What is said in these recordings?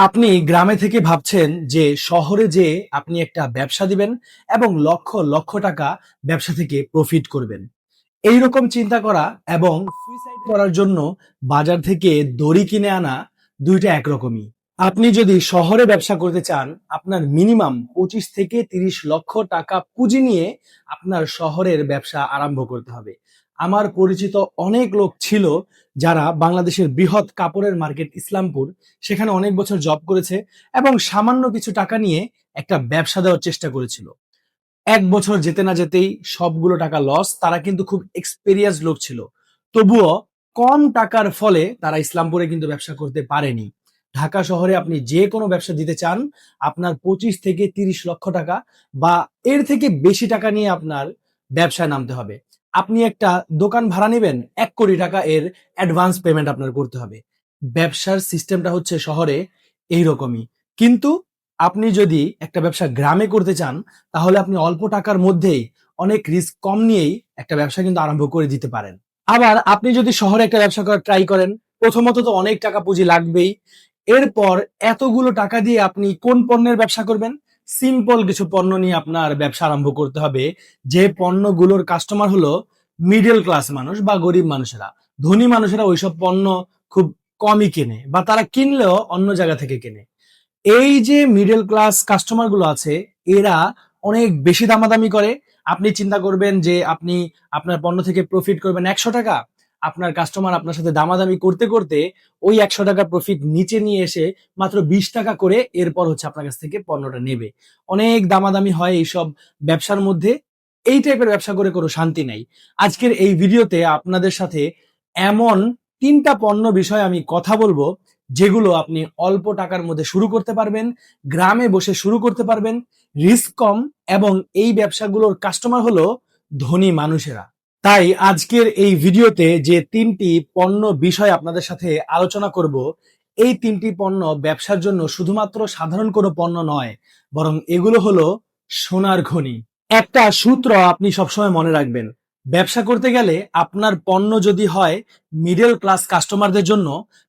আপনি গ্রামে থেকে ভাবছেন যে শহরে যে আপনি একটা ব্যবসা দিবেন এবং লক্ষ লক্ষ টাকা ব্যবসা থেকে প্রফিট করবেন। এইরকম চিন্তা করা এবং সুইসাইড করার জন্য বাজার থেকে দড়ি কিনে আনা দুইটা একরকমই। আপনি যদি শহরে ব্যবসা করতে চান, আপনার মিনিমাম 25 থেকে 30 লক্ষ টাকা পুঁজি নিয়ে আপনার শহরের ব্যবসা আরম্ভ করতে হবে। আমার পরিচিত অনেক লোক ছিল যারা বাংলাদেশের বৃহৎ কাপড়ের মার্কেট ইসলামপুর, সেখানে অনেক বছর জব করেছে এবং সামান্য কিছু টাকা নিয়ে একটা ব্যবসা দেওয়ার চেষ্টা করেছিল। 1 বছর যেতে না যেতেই সবগুলো টাকা লস। তারা কিন্তু খুব এক্সপেরিয়েন্স লোক ছিল, তবুও কম টাকার ফলে তারা ইসলামপুরে কিন্তু ব্যবসা করতে পারেনি। ঢাকা শহরে আপনি যে কোনো ব্যবসা দিতে চান, আপনার 25 থেকে 30 লক্ষ টাকা বা এর থেকে বেশি টাকা নিয়ে আপনার ব্যবসায় নামতে হবে। আপনি একটা দোকান ভাড়া নেবেন, 1 কোটি টাকা এর অ্যাডভান্স পেমেন্ট আপনার করতে হবে। ব্যবসার সিস্টেমটা হচ্ছে শহরে এইরকমই। কিন্তু আপনি যদি একটা ব্যবসা গ্রামে করতে চান, তাহলে আপনি অল্প টাকার মধ্যেই অনেক রিস্ক কম নিয়েই একটা ব্যবসা কিন্তু আরম্ভ করে দিতে পারেন। আবার আপনি যদি শহরে একটা ব্যবসা করার ট্রাই করেন, প্রথমত তো অনেক টাকা পুঁজি লাগবেই। এরপর এতগুলো টাকা দিয়ে আপনি কোন পণ্যের ব্যবসা করবেন? সিম্পল কিছু পণ্য নিয়ে আপনার ব্যবসা আরম্ভ করতে হবে, যে পণ্যগুলোর কাস্টমার হলো মিডল ক্লাস মানুষ বা গরিব মানুষেরা। ধনী মানুষেরা ওইসব পণ্য খুব কমই কেনে বা তারা কিনলেও অন্য জায়গা থেকে কেনে। এই যে মিডল ক্লাস কাস্টমার গুলো আছে, এরা অনেক বেশি দামাদামি করে। আপনি চিন্তা করবেন যে আপনি আপনার পণ্য থেকে প্রফিট করবেন 100 টাকা, আপনার কাস্টমার আপনার সাথে দামাদামি করতে করতে ওই 100 টাকা প্রফিট নিচে নিয়ে এসে মাত্র 20 টাকা করে এরপর হচ্ছে আপনার কাছ থেকে পণ্যটা নেবে। অনেক দামাদামি হয় এইসব ব্যবসার মধ্যে। এই টাইপের ব্যবসা করে কোনো শান্তি নাই। আজকের এই ভিডিওতে আপনাদের সাথে এমন 3টা পণ্য বিষয়ে আমি কথা বলবো, যেগুলো আপনি অল্প টাকার মধ্যে শুরু করতে পারবেন, গ্রামে বসে শুরু করতে পারবেন, রিস্ক কম, এবং এই ব্যবসাগুলোর কাস্টমার হলো ধনী মানুষেরা। তাই আজকের এই ভিডিওতে যে 3টি পণ্য বিষয় আপনাদের সাথে আলোচনা করব, এই 3টি পণ্য ব্যবসার জন্য শুধুমাত্র সাধারণ কোনো পণ্য নয়, বরং এগুলো হলো সোনার খনি। একটা সূত্র আপনি সবসময় মনে রাখবেন, ব্যবসা করতে গেলে আপনার পণ্য যদি হয় মিডল ক্লাস কাস্টমারদের জন্য,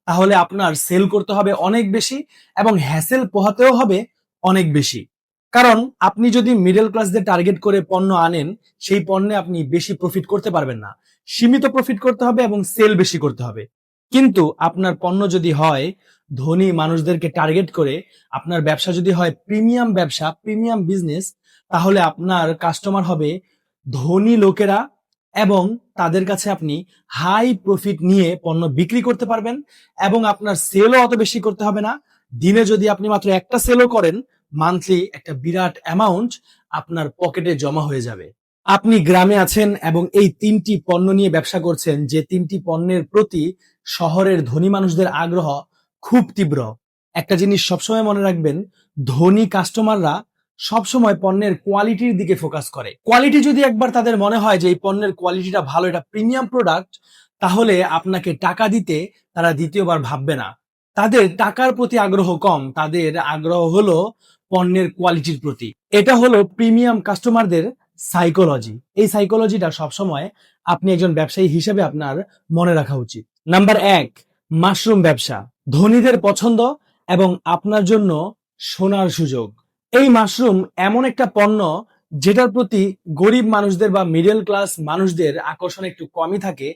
তাহলে আপনার সেল করতে হবে অনেক বেশি এবং হ্যাসেল পোহাতেও হবে অনেক বেশি। কারণ আপনি যদি মিডল ক্লাসদের টার্গেট করে পণ্য আনেন, সেই পণ্যে আপনি বেশি প্রফিট করতে পারবেন না। সীমিত প্রফিট করতে হবে এবং সেল বেশি করতে হবে। কিন্তু আপনার পণ্য যদি হয় ধনী মানুষদেরকে টার্গেট করে, আপনার ব্যবসা যদি হয় প্রিমিয়াম ব্যবসা, প্রিমিয়াম বিজনেস, তাহলে আপনার কাস্টমার হবে ধনী লোকেরা এবং তাদের কাছে আপনি হাই প্রফিট নিয়ে পণ্য বিক্রি করতে পারবেন এবং আপনার সেলও অত বেশি করতে হবে না। দিনে যদি আপনি মাত্র একটা সেলও করেন, মান্থলি একটা বিরাট অ্যামাউন্ট আপনার পকেটে জমা হয়ে যাবে। আপনি গ্রামে আছেন এবং এই 3টি পণ্য নিয়ে ব্যবসা করছেন, যে 3টি পণ্যের প্রতি শহরের ধনী মানুষদের আগ্রহ খুব তীব্র। একটা জিনিস সবসময় মনে রাখবেন, ধনী কাস্টমাররা সবসময় পণ্যের কোয়ালিটির দিকে ফোকাস করে। কোয়ালিটি যদি একবার তাদের মনে হয় যে এই পণ্যের কোয়ালিটিটা ভালো, এটা প্রিমিয়াম প্রোডাক্ট, তাহলে আপনাকে টাকা দিতে তারা দ্বিতীয়বার ভাববে না। তাদের টাকার প্রতি আগ্রহ কম, তাদের আগ্রহ হলো পণ্যের কোয়ালিটির প্রতি। এটা হলো প্রিমিয়াম কাস্টমারদের সাইকোলজি। এই সাইকোলজিটা সবসময় আপনি একজন ব্যবসায়ী হিসেবে আপনার মনে রাখা উচিত। নাম্বার 1, মাশরুম ব্যবসা। ধনীদের পছন্দ এবং আপনার জন্য সোনার সুযোগ। এই মাশরুম এমন একটা পণ্য যেটার প্রতি গরিব মানুষদের বা মিডল ক্লাস মানুষদের আকর্ষণ একটু কমই থাকে,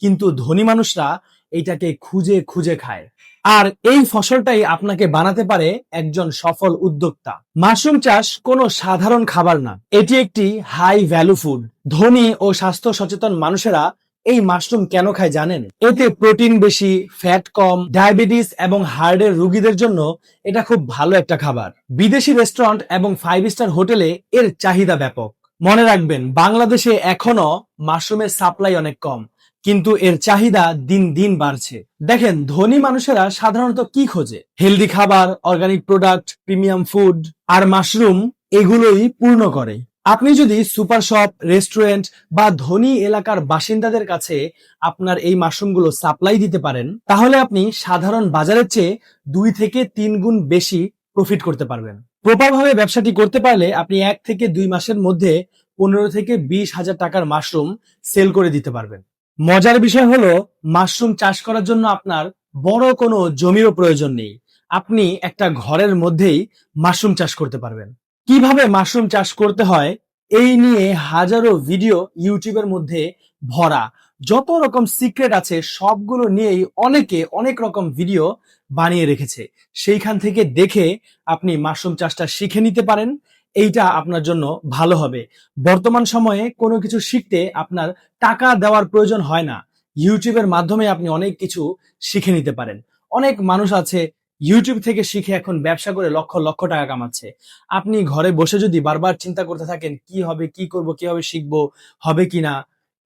কিন্তু ধনী মানুষরা এইটাকে খুঁজে খুঁজে খায়। আর এই ফসলটাই আপনাকে বানাতে পারে একজন সফল উদ্যোক্তা। মাশরুম চাষ কোনো সাধারণ খাবার না, এটি একটি হাই ভ্যালু ফুড। ধনী ও স্বাস্থ্য সচেতন মানুষেরা এই মাশরুম কেন খায় জানেন? এতে প্রোটিন বেশি, ফ্যাট কম, ডায়াবেটিস এবং হার্টের রোগীদের জন্য এটা খুব ভালো একটা খাবার। বিদেশি রেস্টুরেন্ট এবং 5 স্টার হোটেলে এর চাহিদা ব্যাপক। মনে রাখবেন, বাংলাদেশে এখনো মাশরুমের সাপ্লাই অনেক কম, কিন্তু এর চাহিদা দিন দিন বাড়ছে। দেখেন, ধনী মানুষেরা সাধারণত কি খোঁজে? হেলদি খাবার, অর্গানিক প্রোডাক্ট, প্রিমিয়াম ফুড, আর মাশরুম এগুলোই পূর্ণ করে। আপনি যদি সুপার শপ, রেস্টুরেন্ট বা ধনী এলাকার বাসিন্দাদের কাছে আপনার এই মাশরুমগুলো সাপ্লাই দিতে পারেন, তাহলে আপনি সাধারণ বাজারের চেয়ে 2 থেকে 3 গুণ বেশি প্রফিট করতে পারবেন। প্রপার ভাবে ব্যবসাটি করতে পারলে আপনি 1 থেকে 2 মাসের মধ্যে 15 থেকে 20 হাজার টাকার মাশরুম সেল করে দিতে পারবেন। মজার বিষয় হলো, মাশরুম চাষ করার জন্য আপনার বড় কোনো জমিরও প্রয়োজন নেই। আপনি একটা ঘরের মধ্যেই মাশরুম চাষ করতে পারবেন। কিভাবে মাশরুম চাষ করতে হয় এই নিয়ে হাজারো ভিডিও ইউটিউবের মধ্যে ভরা। যত রকম সিক্রেট আছে সবগুলো নিয়েই অনেকে অনেক রকম ভিডিও বানিয়ে রেখেছে। সেইখান থেকে দেখে আপনি মাশরুম চাষটা শিখে নিতে পারেন। এইটা আপনার জন্য ভালো হবে। বর্তমান সময়ে কোনো কিছু শিখতে আপনার টাকা দেওয়ার প্রয়োজন হয় না। ইউটিউবের মাধ্যমে আপনি অনেক কিছু শিখে নিতে পারেন। অনেক মানুষ আছে ইউটিউব থেকে শিখে এখন ব্যবসা করে লক্ষ লক্ষ টাকা কামাচ্ছে। আপনি ঘরে বসে যদি বারবার চিন্তা করতে থাকেন কি হবে, কি করব, কিভাবে শিখবো, হবে কিনা,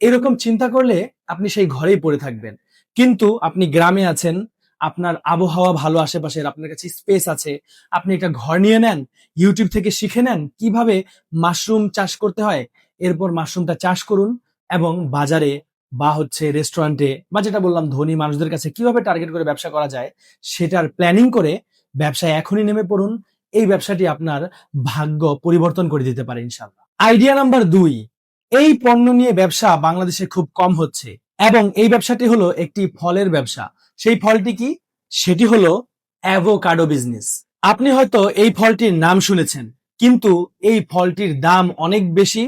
এরকম চিন্তা করলে আপনি সেই ঘরেই পড়ে থাকবেন। কিন্তু আপনি গ্রামে আছেন, আপনার আবহাওয়া ভালো, আশেপাশের আপনার কাছে স্পেস আছে, আপনি একটা ঘর নিয়ে নেন, ইউটিউব থেকে শিখে নেন কিভাবে মাশরুম চাষ করতে হয়, এরপর মাশরুমটা চাষ করুন এবং বাজারে বা রেস্টুরেন্টে বা যেটা বললাম ধনী মানুষদের কাছে কিভাবে টার্গেট করে ব্যবসা করা যায় সেটার প্ল্যানিং করে ব্যবসায় এখনই নেমে পড়ুন। এই ব্যবসাটি আপনার ভাগ্য পরিবর্তন করে দিতে পারে ইনশাআল্লাহ। আইডিয়া নাম্বার 2, এই পণ্য নিয়ে ব্যবসা বাংলাদেশে খুব কম হচ্ছে এবং এই ব্যবসাটি হলো একটি ফলের ব্যবসা। সেই ফলটি কি? সেটি হলো অ্যাভোকাডো বিজনেস। আপনি হয়তো এই ফলটির নাম শুনেছেন, কিন্তু এই ফলটির দাম অনেক বেশি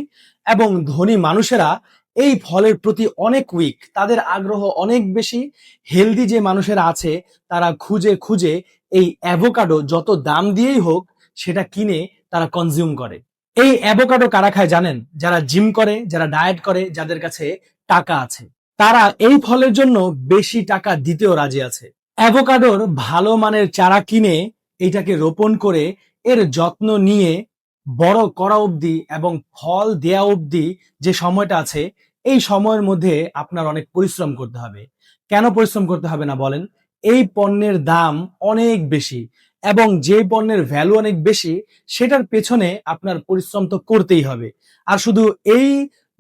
এবং ধনী মানুষেরা এই ফলের প্রতি অনেক উইক, তাদের আগ্রহ অনেক বেশি। হেলদি যে মানুষেরা আছে তারা খুঁজে খুঁজে এই অ্যাভোকাডো যত দাম দিয়েই হোক সেটা কিনে তারা কনজিউম করে। এই অ্যাভোকাডো কারা খায় জানেন? যারা জিম করে, যারা ডায়েট করে, যাদের কাছে টাকা আছে, তারা এই ফলের জন্য বেশি টাকা দিতেও রাজি আছে। অ্যাভোকাডোর ভালো মানের চারা কিনে এইটাকে রোপণ করে এর যত্ন নিয়ে বড় করা অবধি এবং ফল দেয়া অবধি যে সময়টা আছে, এই সময়ের মধ্যে আপনার অনেক পরিশ্রম করতে হবে। কেন পরিশ্রম করতে হবে না বলেন? এই পণ্যের দাম অনেক বেশি এবং যে পণ্যের ভ্যালু অনেক বেশি সেটার পেছনে আপনার পরিশ্রম তো করতেই হবে। আর শুধু এই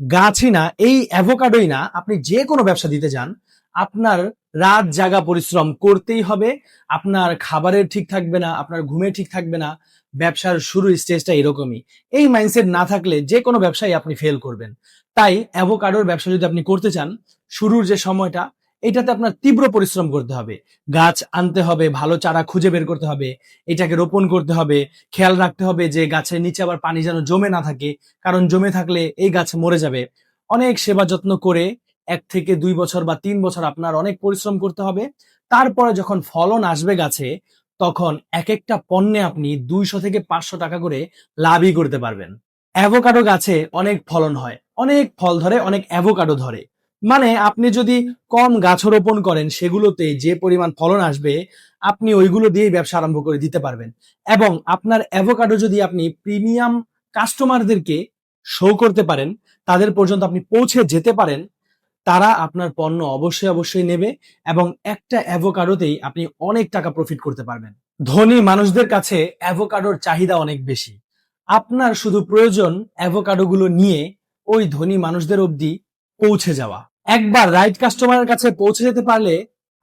গাছই না, এই অ্যাভোকাডোই না, আপনি যে কোনো ব্যবসা দিতে যান আপনার রাত জাগা পরিশ্রম করতেই হবে। আপনার খাবারের ঠিক থাকবে না, আপনার ঘুমের ঠিক থাকবে না। ব্যবসার শুরুর স্টেজটা এরকমই। এই মাইন্ডসেট না থাকলে যে কোনো ব্যবসায় আপনি ফেল করবেন। তাই অ্যাভোকাডোর ব্যবসা যদি আপনি করতে চান, শুরুর যে সময়টা এটাতে আপনার তীব্র পরিশ্রম করতে হবে। গাছ আনতে হবে, ভালো চারা খুঁজে বের করতে হবে, এটাকে রোপণ করতে হবে, খেয়াল রাখতে হবে যে গাছের নিচে আবার পানি যেন জমে না থাকে, কারণ জমে থাকলে এই গাছ মরে যাবে। অনেক সেবা যত্ন করে 1 থেকে 2 বছর বা 3 বছর আপনার অনেক পরিশ্রম করতে হবে। তারপরে যখন ফলন আসবে গাছে, তখন এক একটা পণ্যে আপনি 200 থেকে 500 টাকা করে লাভই করতে পারবেন। অ্যাভোকাডো গাছে অনেক ফলন হয়, অনেক ফল ধরে, অনেক অ্যাভোকাডো ধরে। মানে আপনি যদি কম গাছ রোপণ করেন সেগুলোতে যে পরিমাণ ফলন আসবে আপনি ওইগুলো দিয়েই ব্যবসা আরম্ভ করে দিতে পারবেন। এবং আপনার অ্যাভোকাডো যদি আপনি প্রিমিয়াম কাস্টমারদেরকে শো করতে পারেন, তাদের পর্যন্ত আপনি পৌঁছে যেতে পারেন, তারা আপনার পণ্য অবশ্যই অবশ্যই নেবে এবং একটা অ্যাভোকাডোতেই আপনি অনেক টাকা প্রফিট করতে পারবেন। ধনী মানুষদের কাছে অ্যাভোকাডোর চাহিদা অনেক বেশি। আপনার শুধু প্রয়োজন অ্যাভোকাডো গুলো নিয়ে ওই ধনী মানুষদের অবধি পৌঁছে যাওয়া। একবার রাইট কাস্টমারের কাছে পৌঁছে যেতে পারলে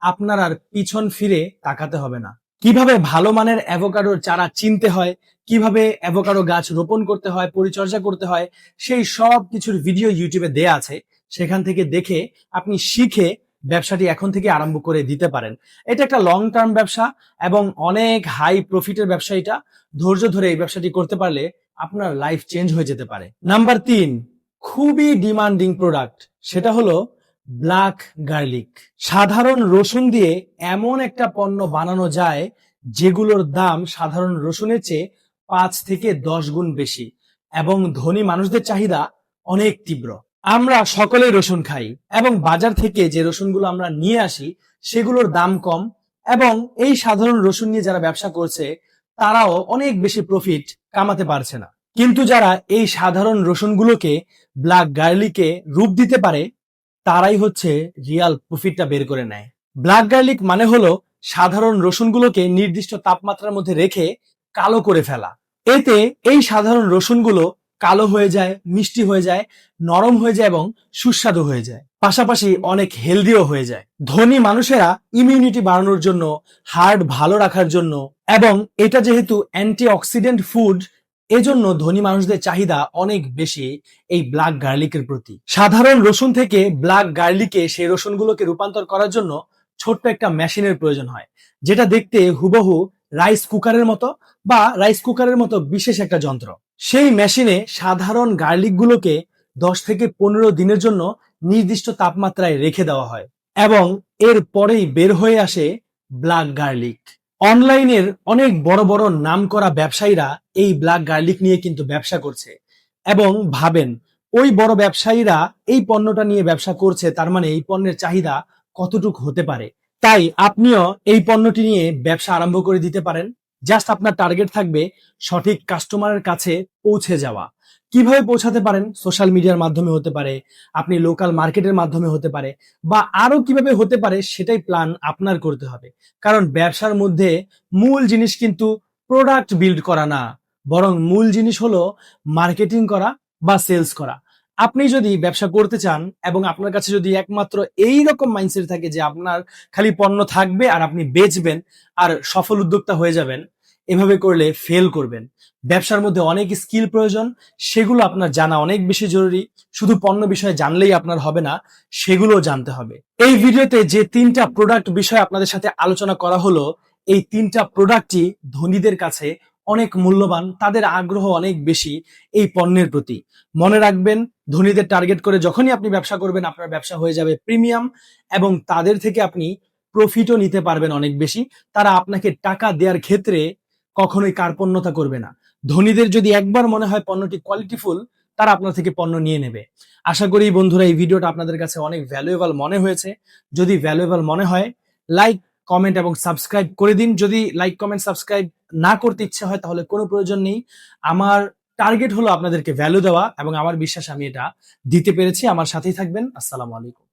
আপনার আর পিছন ফিরে তাকাতে হবে না। কিভাবে ভালো মানের অ্যাভোকাডোর চারা চিনতে হয়, কিভাবে অ্যাভোকাডো গাছ রোপণ করতে হয়, পরিচর্যা করতে হয়, সেই সব কিছুর ভিডিও ইউটিউবে দেয়া আছে। সেখান থেকে দেখে আপনি শিখে ব্যবসাটি এখন থেকে আরম্ভ করে দিতে পারেন। এটা একটা লং টার্ম ব্যবসা এবং অনেক হাই প্রফিটের ব্যবসা। এটা ধৈর্য ধরে এই ব্যবসাটি করতে পারলে আপনার লাইফ চেঞ্জ হয়ে যেতে পারে। নাম্বার 3, খুবই ডিমান্ডিং প্রোডাক্ট, সেটা হলো ব্ল্যাক গার্লিক। সাধারণ রসুন দিয়ে এমন একটা পণ্য বানানো যায় যেগুলোর দাম সাধারণ রসুনের চেয়ে 5 থেকে 10 গুণ বেশি এবং ধনী মানুষদের চাহিদা অনেক তীব্র। আমরা সকলেই রসুন খাই এবং বাজার থেকে যে রসুনগুলো আমরা নিয়ে আসি সেগুলোর দাম কম এবং এই সাধারণ রসুন নিয়ে যারা ব্যবসা করছে তারাও অনেক বেশি প্রফিট কামাতে পারছে না। কিন্তু যারা এই সাধারণ রসুনগুলোকে ব্ল্যাক গার্লিকে রূপ দিতে পারে তারাই হচ্ছে রিয়াল প্রফিটটা বের করে নেয়। ব্ল্যাক গার্লিক মানে হলো সাধারণ রসুনগুলোকে নির্দিষ্ট তাপমাত্রার মধ্যে রেখে কালো করে ফেলা। এতে এই সাধারণ রসুনগুলো কালো হয়ে যায়, মিষ্টি হয়ে যায়, নরম হয়ে যায় এবং সুস্বাদু হয়ে যায়, পাশাপাশি অনেক হেলদিও হয়ে যায়। ধনী মানুষেরা ইমিউনিটি বাড়ানোর জন্য, হার্ট ভালো রাখার জন্য এবং এটা যেহেতু অ্যান্টি অক্সিডেন্ট ফুড, এজন্য ধনী মানুষদের চাহিদা অনেক বেশি এই ব্ল্যাক গার্লিকের প্রতি। সাধারণ রসুন থেকে ব্ল্যাক গার্লিকে সেই রসুনগুলোকে রূপান্তর করার জন্য ছোট্ট একটা মেশিনের প্রয়োজন হয়, যেটা দেখতে হুবহু রাইস কুকারের মতো বিশেষ একটা যন্ত্র। সেই মেশিনে সাধারণ গার্লিক গুলোকে 10 থেকে 15 দিনের জন্য নির্দিষ্ট তাপমাত্রায় রেখে দেওয়া হয় এবং এর পরেই বের হয়ে আসে ব্ল্যাক গার্লিক। অনলাইনের অনেক বড় বড় নামকরা ব্যবসায়ীরা এই ব্ল্যাক গার্লিক নিয়ে কিন্তু ব্যবসা করছে এবং ভাবেন ওই বড় ব্যবসায়ীরা এই পণ্যটা নিয়ে ব্যবসা করছে, তার মানে এই পণ্যের চাহিদা কতটুকু হতে পারে। তাই আপনিও এই পণ্যটি নিয়ে ব্যবসা আরম্ভ করে দিতে পারেন। জাস্ট আপনার টার্গেট থাকবে সঠিক কাস্টমারের কাছে পৌঁছে যাওয়া। কিভাবে পৌঁছাতে পারেন? সোশ্যাল মিডিয়ার মাধ্যমে হতে পারে, আপনি লোকাল মার্কেটের মাধ্যমে হতে পারে, বা আরো কিভাবে হতে পারে সেটাই প্ল্যান আপনার করতে হবে। কারণ ব্যবসার মধ্যে মূল জিনিস কিন্তু প্রোডাক্ট বিল্ড করা না, বরং মূল জিনিস হলো মার্কেটিং করা বা সেলস করা। আপনি যদি ব্যবসা করতে চান এবং আপনার কাছে যদি একমাত্র এই রকম মাইন্ডসেট থাকে যে আপনার খালি পণ্য থাকবে আর আপনি বেচবেন আর সফল উদ্যোক্তা হয়ে যাবেন, এভাবে করলে ফেল করবেন। ব্যবসার মধ্যে অনেক স্কিল প্রয়োজন, সেগুলো আপনার জানা অনেক বেশি জরুরি। শুধু পণ্য বিষয়ে জানলেই আপনার হবে না, সেগুলো জানতে হবে। এই ভিডিওতে যে 3টা প্রোডাক্ট বিষয় আপনাদের সাথে আলোচনা করা হলো, এই 3টা প্রোডাক্টই ধনীদের কাছে অনেক মূল্যবান, তাদের আগ্রহ অনেক বেশি এই পণ্যের প্রতি। মনে রাখবেন, ধনীদের টার্গেট করে যখনই আপনি ব্যবসা করবেন, আপনার ব্যবসা হয়ে যাবে প্রিমিয়াম এবং তাদের থেকে আপনি প্রফিটও নিতে পারবেন অনেক বেশি। তারা আপনাকে টাকা দেওয়ার ক্ষেত্রে কখনোই কার্পণ্যতা করবে না। ধনীদের যদি একবার মনে হয় পণ্যটি কোয়ালিটিফুল, তারা আপনার থেকে পণ্য নিয়ে নেবে। আশা করি বন্ধুরা এই ভিডিওটা আপনাদের কাছে অনেক ভ্যালুয়েবল মনে হয়েছে। যদি ভ্যালুয়েবল মনে হয়, লাইক, কমেন্ট এবং সাবস্ক্রাইব করে দিন। যদি লাইক, কমেন্ট, সাবস্ক্রাইব না করতে ইচ্ছে হয় তাহলে কোনো প্রয়োজন নেই। আমার টার্গেট হলো আপনাদেরকে ভ্যালু দেওয়া এবং আমার বিশ্বাস আমি এটা দিতে পেরেছি। আমার সাথেই থাকবেন। আসসালামু আলাইকুম।